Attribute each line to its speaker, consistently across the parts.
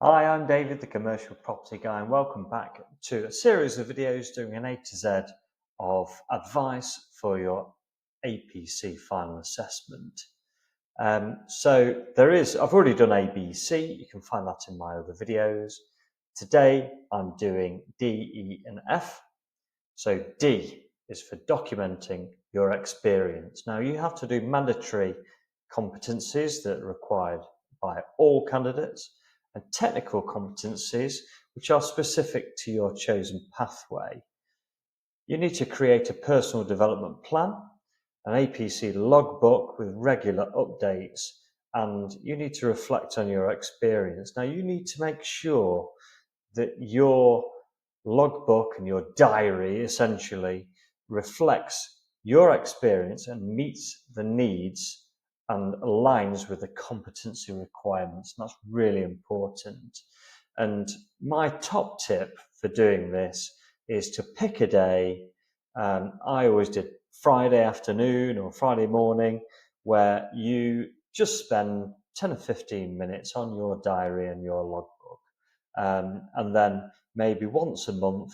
Speaker 1: Hi, I'm David, the Commercial Property Guy, and welcome back to a series of videos doing an A to Z of advice for your APC final assessment. I've already done ABC, you can find that in my other videos. Today I'm doing D, E and F. So D is for documenting your experience. Now you have to do mandatory competencies that are required by all candidates and technical competencies which are specific to your chosen pathway. You need to create a personal development plan, an APC logbook with regular updates, and you need to reflect on your experience. Now you need to make sure that your logbook and your diary essentially reflects your experience and meets the needs and aligns with the competency requirements. And that's really important. And my top tip for doing this is to pick a day. I always did Friday afternoon or Friday morning, where you just spend 10 or 15 minutes on your diary and your logbook. And then maybe once a month,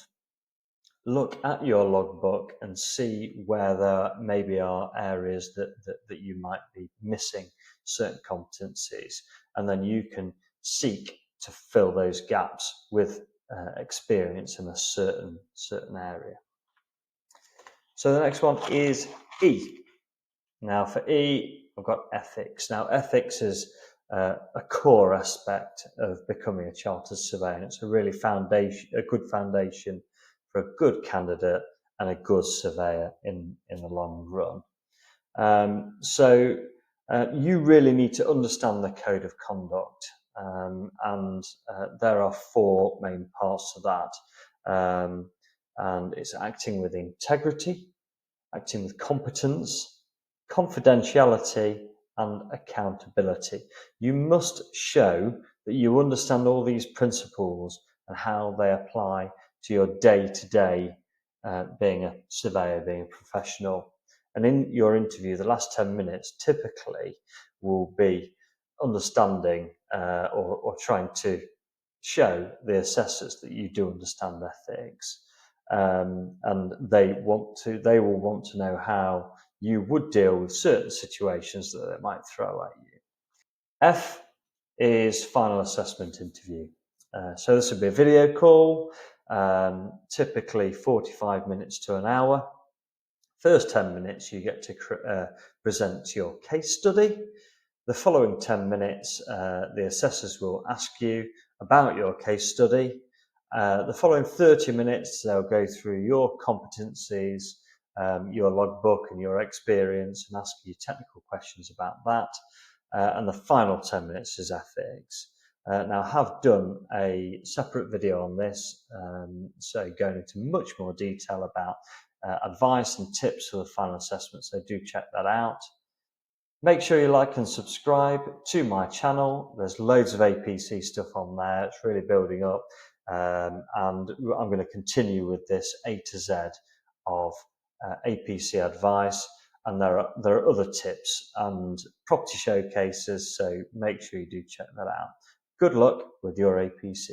Speaker 1: look at your logbook and see where there maybe are areas that you might be missing certain competencies. And then you can seek to fill those gaps with experience in a certain area. So the next one is E. Now for E, I've got ethics. Now ethics is a core aspect of becoming a chartered surveyor, and it's a really good foundation for a good candidate and a good surveyor in the long run. You really need to understand the code of conduct, and there are four main parts to that, and it's acting with integrity, acting with competence, confidentiality, and accountability. You must show that you understand all these principles and how they apply to your day-to-day being a surveyor, being a professional. And in your interview, the last 10 minutes typically will be understanding or trying to show the assessors that you do understand ethics. And they will want to know how you would deal with certain situations that they might throw at you. F is final assessment interview. So this would be a video call, typically 45 minutes to an hour. First 10 minutes you get to present your case study. The following 10 minutes the assessors will ask you about your case study. The following 30 minutes, they'll go through your competencies, your logbook and your experience and ask you technical questions about that. And the final 10 minutes is ethics. Now, I have done a separate video on this, so going into much more detail about advice and tips for the final assessment, so do check that out. Make sure you like and subscribe to my channel. There's loads of APC stuff on there. It's really building up. And I'm going to continue with this A to Z of APC advice, and there are other tips and property showcases, so make sure you do check that out. Good luck with your APC.